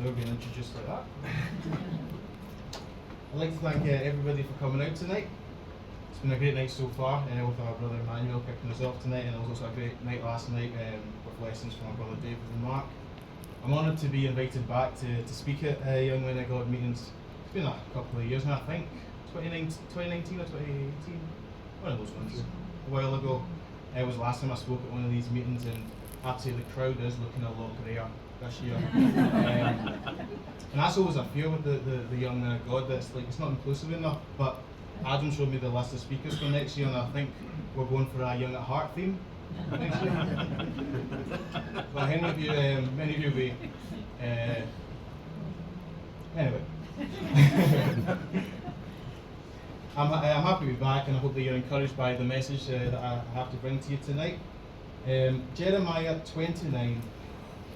never been introduced like that. I'd like to thank everybody for coming out tonight. It's been a great night so far with our brother Emmanuel kicking us off tonight, and it was also a great night last night with lessons from our brother David and Mark. I'm honoured to be invited back to speak at Young Men of God meetings. It's been a couple of years now, I think. 2019 or 2018? One of those ones. A while ago. It was the last time I spoke at one of these meetings, and I have to say the crowd is looking a lot greater this year. And that's always a fear with the Young Men of God, that's like it's not inclusive enough. But Adam showed me the list of speakers for next year, and I think we're going for a Young at Heart theme next year. But many of you will be. Anyway. I'm happy to be back, and I hope that you're encouraged by the message that I have to bring to you tonight. Jeremiah 29,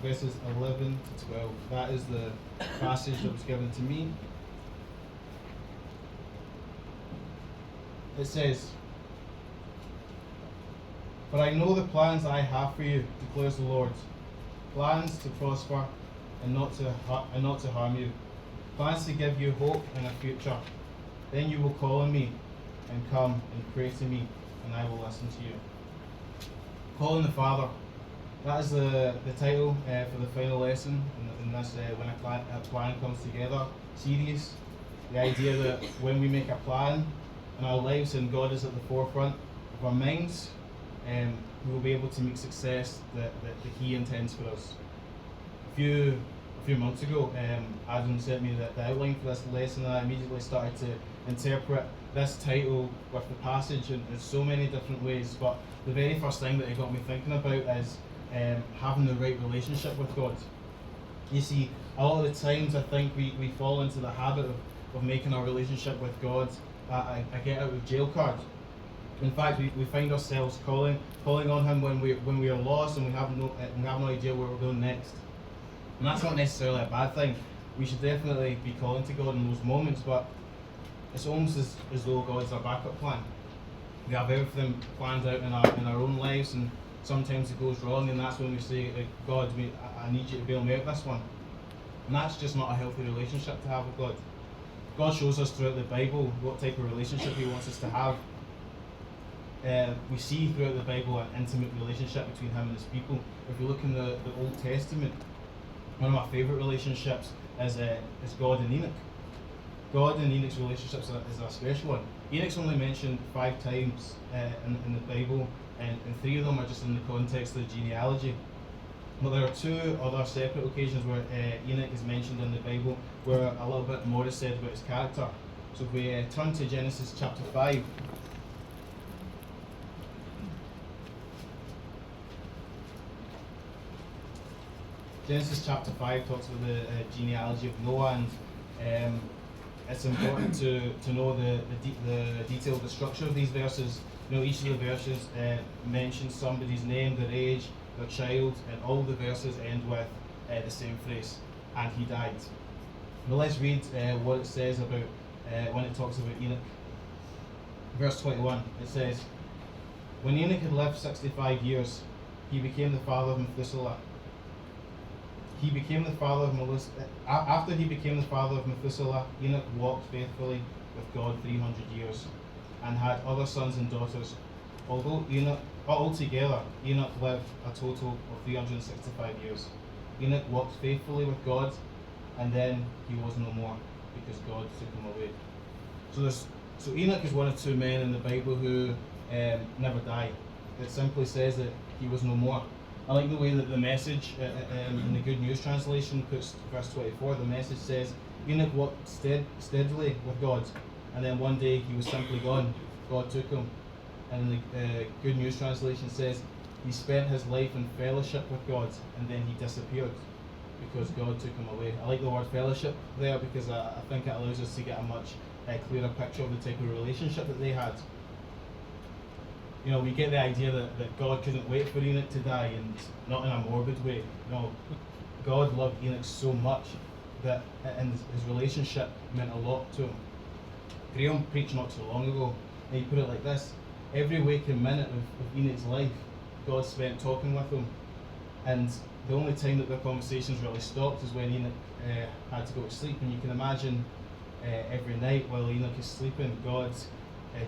verses 11 to 12. That is the passage that was given to me. It says, "For I know the plans I have for you, declares the Lord, plans to prosper and not to harm you, plans to give you hope and a future. Then you will call on me and come and pray to me, and I will listen to you." Calling the Father. That is the title for the final lesson in this When a Plan Comes Together series. The idea that when we make a plan in our lives and God is at the forefront of our minds, we will be able to make success that He intends for us. A few months ago, Adam sent me the outline for this lesson, and I immediately started to interpret this title with the passage in so many different ways. But the very first thing that it got me thinking about is having the right relationship with God. You see, a lot of the times I think we fall into the habit of making our relationship with God a get out of jail card. In fact, we find ourselves calling on Him when we are lost and we have no idea where we're going next. And that's not necessarily a bad thing. We should definitely be calling to God in those moments, but it's almost as though God's our backup plan. We have everything planned out in our own lives, and sometimes it goes wrong, and that's when we say, God, I need you to bail me out this one. And that's just not a healthy relationship to have with God. God shows us throughout the Bible what type of relationship He wants us to have. We see throughout the Bible an intimate relationship between Him and His people. If you look in the Old Testament, one of my favourite relationships is God and Enoch. God and Enoch's relationship is a special one. Enoch's only mentioned 5 times in the Bible, and 3 of them are just in the context of the genealogy. But there are 2 other separate occasions where Enoch is mentioned in the Bible, where a little bit more is said about his character. So if we turn to Genesis chapter 5. Genesis chapter 5 talks about the genealogy of Noah, and it's important to know the detail of the structure of these verses. You know, each of the verses mentions somebody's name, their age, their child, and all the verses end with the same phrase, "and he died." Now let's read what it says about when it talks about Enoch. Verse 21, it says, "When Enoch had lived 65 years, he became the father of Methuselah. After he became the father of Methuselah, Enoch walked faithfully with God 300 years, and had other sons and daughters. Altogether, Enoch lived a total of 365 years. Enoch walked faithfully with God, and then he was no more, because God took him away." So Enoch is one of 2 men in the Bible who never die. It simply says that he was no more. I like the way that the Message in the Good News translation puts verse 24. The Message says, "Enoch walked steadily with God, and then one day he was simply gone. God took him." And the Good News translation says, "He spent his life in fellowship with God, and then he disappeared because God took him away." I like the word fellowship there because I think it allows us to get a much clearer picture of the type of relationship that they had. You know, we get the idea that God couldn't wait for Enoch to die, and not in a morbid way. No, God loved Enoch so much that and his relationship meant a lot to him. Graham preached not too long ago, and he put it like this: every waking minute of Enoch's life, God spent talking with him. And the only time that their conversations really stopped is when Enoch had to go to sleep. And you can imagine every night while Enoch is sleeping, God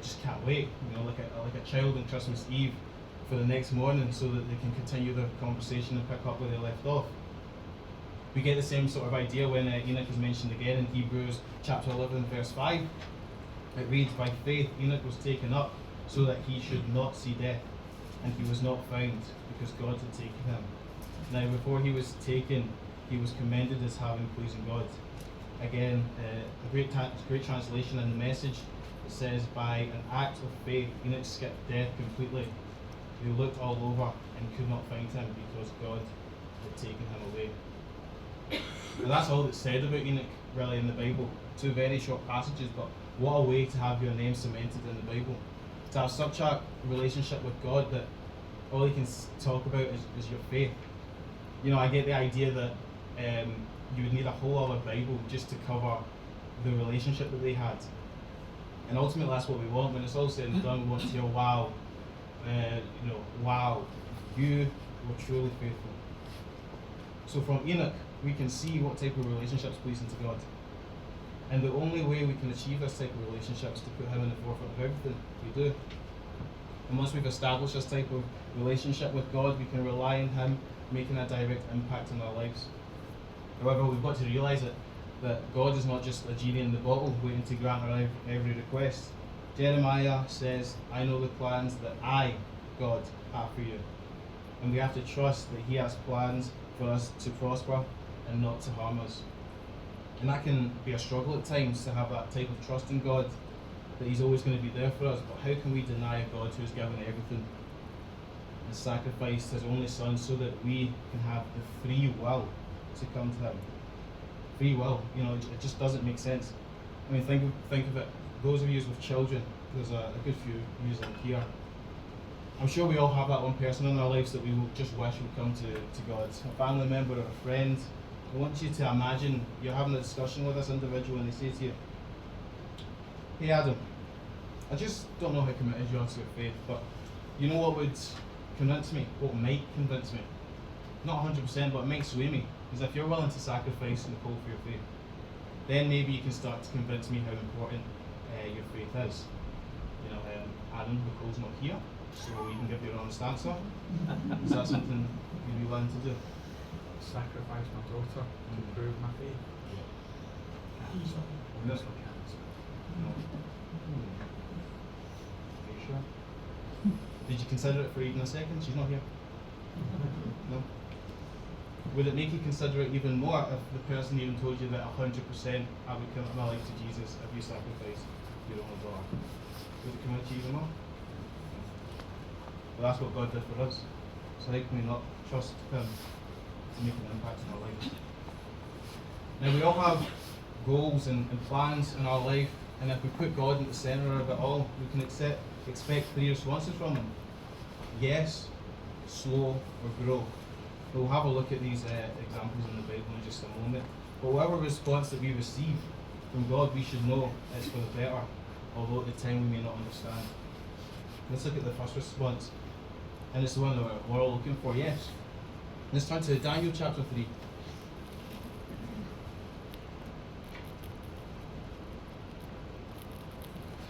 just can't wait, like a child on Christmas Eve for the next morning so that they can continue their conversation and pick up where they left off. We get the same sort of idea when Enoch is mentioned again in Hebrews chapter 11 verse 5. It reads, "By faith Enoch was taken up so that he should not see death, and he was not found because God had taken him." Now before he was taken, he was commended as having pleasing God. Again, a great translation in the Message, it says, "By an act of faith Enoch skipped death completely. They looked all over and could not find him because God had taken him away." And that's all that's said about Enoch really in the Bible. Two very short passages, but what a way to have your name cemented in the Bible. To have such a relationship with God that all you can talk about is your faith. I get the idea that you would need a whole other Bible just to cover the relationship that they had. And ultimately that's what we want. When it's all said and done, we want to hear, wow, wow, you were truly faithful. So from Enoch, we can see what type of relationships pleasing to God. And the only way we can achieve this type of relationship is to put him in the forefront of everything we do. And once we've established this type of relationship with God, we can rely on him making a direct impact on our lives. However, we've got to realise that God is not just a genie in the bottle waiting to grant our every request. Jeremiah says, "I know the plans that I, God, have for you." And we have to trust that he has plans for us to prosper and not to harm us. And that can be a struggle at times, to have that type of trust in God, that he's always going to be there for us. But how can we deny a God who's given everything and sacrificed his only son so that we can have the free will to come to him? Free will, it just doesn't make sense. I mean, think of it. Those of you with children, there's a good few of you in here. I'm sure we all have that one person in our lives that we just wish would come to God. A family member or a friend. I want you to imagine you're having a discussion with this individual and they say to you, "Hey Adam, I just don't know how committed you are to your faith, but you know what would convince me? What might convince me? Not 100%, but it might sway me. Is if you're willing to sacrifice and pull for your faith. Then maybe you can start to convince me how important your faith is." Adam, Nicole's not here, so you can give your honest answer. Is that something you'd be willing to do? Sacrifice my daughter to prove my faith? Cancer. No. Also cancer. No. Are you sure? Did you consider it for even a second? She's not here. No. Would it make you consider it even more if the person even told you that 100% I would commit my life to Jesus if you sacrificed your only daughter? Would it commit you even more? But that's what God did for us. So how can we not trust him to make an impact in our lives? Now we all have goals and plans in our life, and if we put God at the centre of it all, we can expect 3 responses from him. Yes, slow, or grow. We'll have a look at these examples in the Bible in just a moment. But whatever response that we receive from God, we should know it's for the better, although at the time we may not understand. Let's look at the first response. And it's the one that we're all looking for, yes. Let's turn to Daniel chapter 3.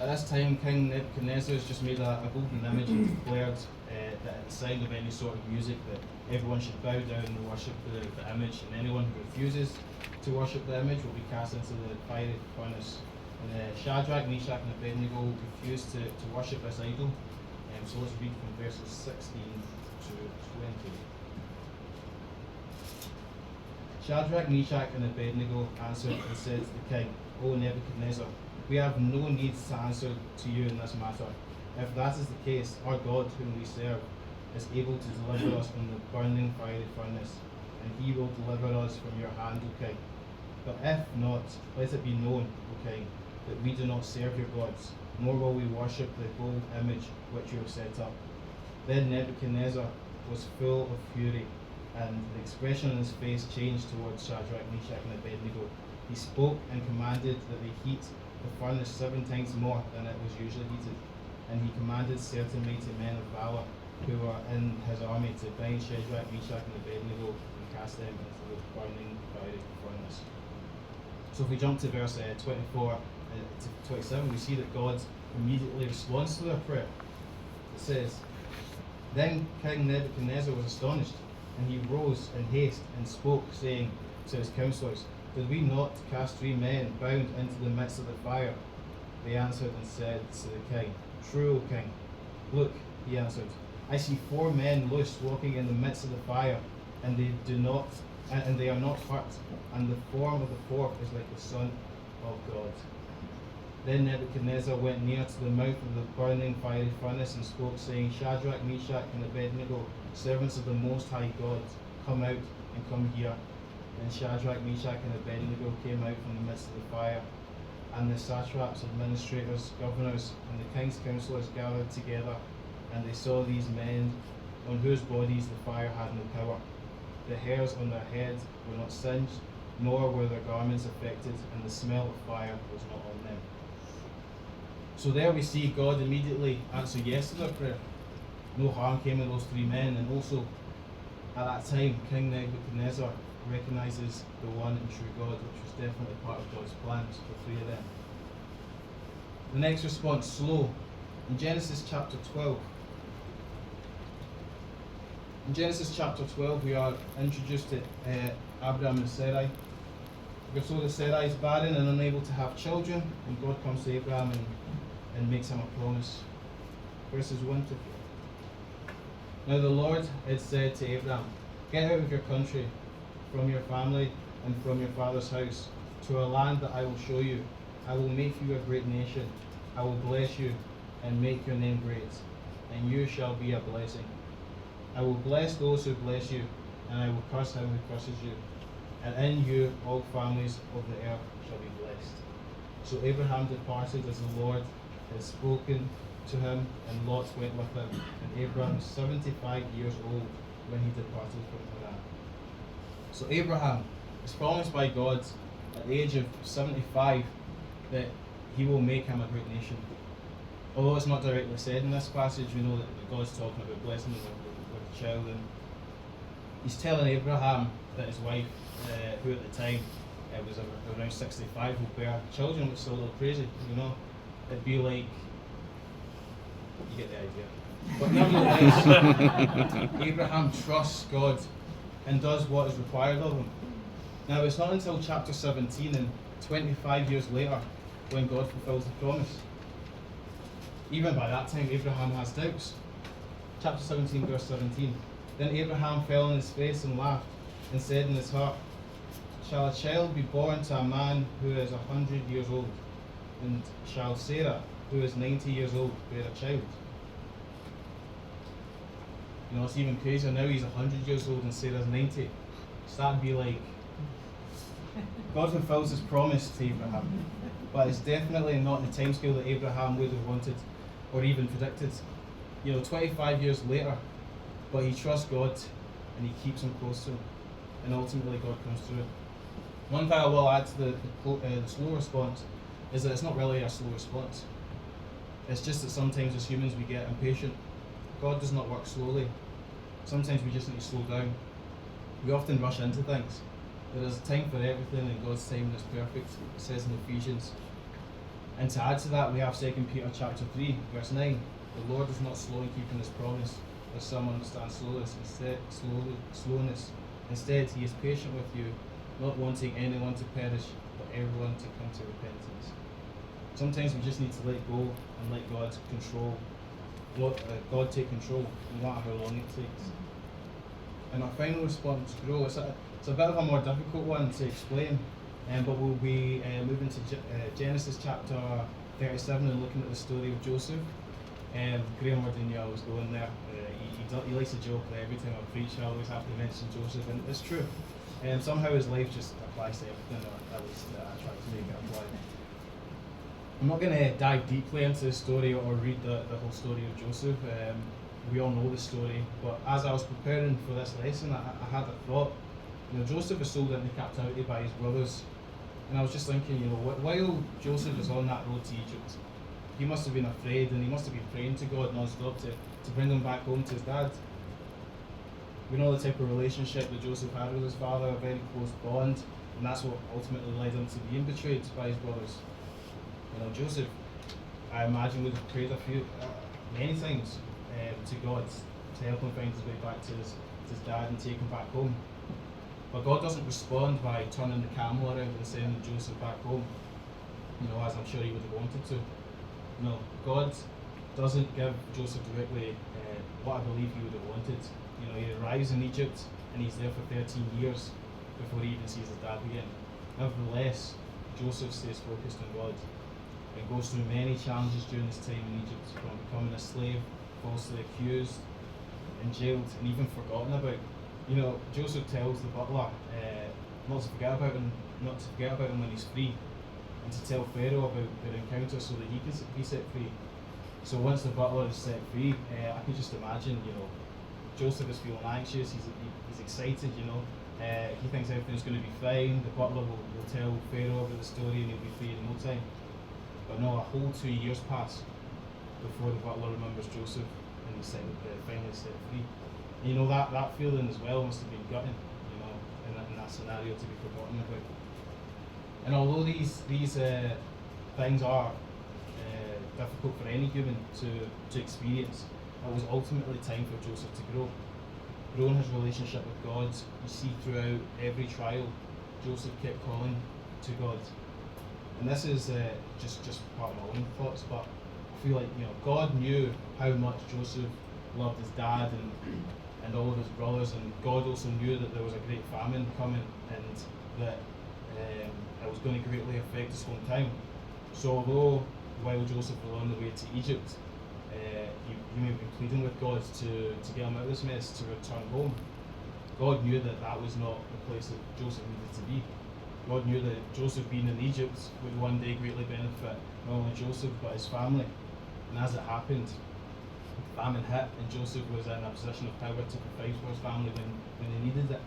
At this time, King Nebuchadnezzar has just made a golden image and declared that at the sound of any sort of music that everyone should bow down and worship the image, and anyone who refuses to worship the image will be cast into the fiery furnace. And Shadrach, Meshach and Abednego refused to worship this idol. So let's read from verses 16 to 20. Shadrach, Meshach and Abednego answered and said to the king, "O Nebuchadnezzar, we have no need to answer to you in this matter. If that is the case, our God whom we serve is able to deliver us from the burning fiery furnace, and he will deliver us from your hand, O king. But if not, let it be known, O king, that we do not serve your gods, nor will we worship the gold image which you have set up." Then Nebuchadnezzar was full of fury, and the expression on his face changed towards Shadrach, Meshach and Abednego. He spoke and commanded that they heat the furnace 7 times more than it was usually heated. And he commanded certain mighty men of valor who were in his army to bind Shadrach, Meshach and Abednego and cast them into the burning fiery furnace. So if we jump to verse 24 to 27, we see that God immediately responds to their prayer. It says, "Then King Nebuchadnezzar was astonished, and he rose in haste and spoke, saying to his counselors, 'Did we not cast 3 men bound into the midst of the fire?' They answered and said to the king, 'True, O king.' 'Look,' he answered, 'I see 4 men loose walking in the midst of the fire, and they are not hurt, and the form of the 4th is like the Son of God.' Then Nebuchadnezzar went near to the mouth of the burning fiery furnace and spoke, saying, 'Shadrach, Meshach, and Abednego, servants of the Most High God, come out and come here.' Then Shadrach, Meshach, and Abednego came out from the midst of the fire, and the satraps, administrators, governors, and the king's counselors gathered together, and they saw these men on whose bodies the fire had no power. The hairs on their heads were not singed, nor were their garments affected, and the smell of fire was not on them." So there we see God immediately answer yes to their prayer. No harm came to those 3 men, and also at that time King Nebuchadnezzar recognizes the one and true God, which was definitely part of God's plans for 3 of them. The next response, slow. In Genesis chapter 12, we are introduced to Abraham and Sarai. We're told that Sarai is barren and unable to have children, and God comes to Abraham and makes him a promise. Verses 1 to 4. "Now the Lord had said to Abraham, 'Get out of your country, from your family, and from your father's house, to a land that I will show you. I will make you a great nation. I will bless you and make your name great, and you shall be a blessing. I will bless those who bless you, and I will curse him who curses you. And in you all families of the earth shall be blessed.' So Abraham departed as the Lord had spoken to him, and Lot went with him. And Abraham was 75 years old when he departed from Haran." So Abraham is promised by God at the age of 75 that he will make him a great nation. Although it's not directly said in this passage, we know that God's talking about blessing him with a child, and he's telling Abraham that his wife, who at the time was around 65, will bear children, which is a little crazy, you know. It'd be like, you get the idea. But nevertheless, Abraham trusts God and does what is required of him. Now, it's not until chapter 17 and 25 years later when God fulfills the promise. Even by that time, Abraham has doubts. Chapter 17, verse 17. "Then Abraham fell on his face and laughed, and said in his heart, 'Shall a child be born to a man who is 100 years old? And shall Sarah, who is 90 years old, bear a child?'" You know, it's even crazier now. He's 100 years old and Sarah's 90. So that'd be like, God fulfills his promise to Abraham, but it's definitely not in the timescale that Abraham would have wanted or even predicted. You know, 25 years later, but he trusts God and he keeps him close to him, and ultimately God comes through. One thing I will add to the slow response is that it's not really a slow response. It's just that sometimes as humans we get impatient. God does not work slowly. Sometimes we just need to slow down. We often rush into things. There is a time for everything, and God's timing is perfect, it says in Ephesians. And to add to that, we have 2 Peter chapter 3, verse 9. "The Lord is not slow in keeping his promise, as some understand slowness. Instead, he is patient with you, not wanting anyone to perish, but everyone to come to repentance." Sometimes we just need to let go and let God take control, no matter how long it takes. And our final response, grow. It's a bit of a more difficult one to explain, but we'll be moving to Genesis chapter 37 and looking at the story of Joseph. Graham already knew I was going there. He likes to joke that every time I preach I always have to mention Joseph, and it's true. Somehow his life just applies to everything, or at least I try to make it apply. I'm not going to dive deeply into the story or read the whole story of Joseph. We all know the story, but as I was preparing for this lesson, I had a thought. You know, Joseph was sold into captivity by his brothers, and I was just thinking, you know, while Joseph was on that road to Egypt, he must have been afraid, and he must have been praying to God non-stop to bring him back home to his dad. We know the type of relationship that Joseph had with his father, a very close bond, and that's what ultimately led him to being betrayed by his brothers. You know, Joseph, I imagine, would have prayed many times to God to help him find his way back to his dad and take him back home. But God doesn't respond by turning the camel around and sending Joseph back home, you know, as I'm sure he would have wanted to. No, God doesn't give Joseph directly what I believe he would have wanted. You know, he arrives in Egypt and he's there for 13 years before he even sees his dad again. Nevertheless, Joseph stays focused on God and goes through many challenges during his time in Egypt, from becoming a slave, falsely accused, and jailed, and even forgotten about. You know, Joseph tells the butler not to forget about him when he's free, and to tell Pharaoh about their encounter so that he can be set free. So once the butler is set free, I can just imagine, you know, Joseph is feeling anxious, he's excited, you know. He thinks everything's going to be fine. The butler will tell Pharaoh about the story and he'll be free in no time. But no, a whole 2 years pass before the butler remembers Joseph and he's finally set free. And you know, that feeling as well must have been gutting, you know, in that scenario, to be forgotten about. And although these things are difficult for any human to experience, it was ultimately time for Joseph to grow in his relationship with God. You see, throughout every trial, Joseph kept calling to God. And this is just part of my own thoughts, but I feel like, you know, God knew how much Joseph loved his dad and all of his brothers, and God also knew that there was a great famine coming and that it was going to greatly affect his hometown. So although while Joseph was on the way to Egypt, he may have been pleading with God to get him out of this mess, to return home, God knew that that was not the place that Joseph needed to be. God knew that Joseph being in Egypt would one day greatly benefit not only Joseph but his family. And as it happened, famine hit and Joseph was in a position of power to provide for his family when they needed it.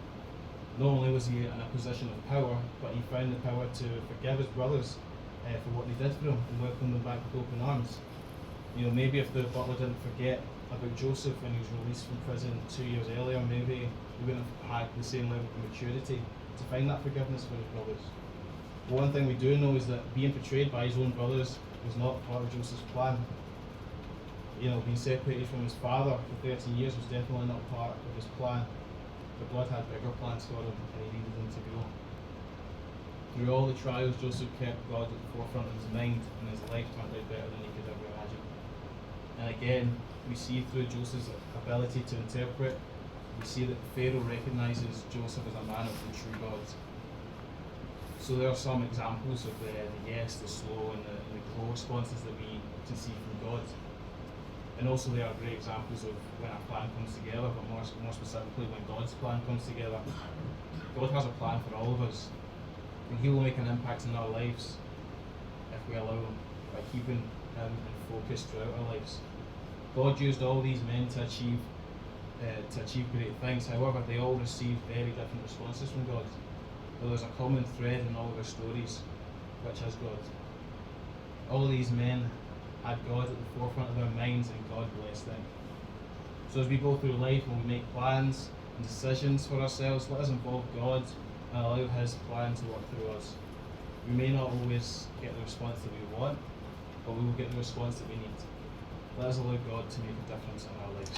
Not only was he in a position of power, but he found the power to forgive his brothers for what they did for him and welcome them back with open arms. You know, maybe if the butler didn't forget about Joseph when he was released from prison 2 years earlier, maybe he wouldn't have had the same level of maturity to find that forgiveness for his brothers. But one thing we do know is that being betrayed by his own brothers was not part of Joseph's plan. You know, being separated from his father for 13 years was definitely not part of his plan. But God had bigger plans for him and he needed him to grow. Through all the trials, Joseph kept God at the forefront of his mind, and his life turned out better than he could ever imagine. And again, we see through Joseph's ability to interpret, we see that Pharaoh recognizes Joseph as a man of the true God. So there are some examples of the yes, the slow, and the go responses that we can see from God. And also there are great examples of when a plan comes together, but more specifically when God's plan comes together. God has a plan for all of us, and he will make an impact in our lives if we allow him, by keeping him in focus throughout our lives. God used all these men to achieve great things. However, they all received very different responses from God. But there's a common thread in all of their stories, which is God. All these men had God at the forefront of their minds, and God blessed them. So as we go through life and we make plans and decisions for ourselves, let us involve God and allow his plan to work through us. We may not always get the response that we want, but we will get the response that we need. Let us allow God to make a difference in our lives.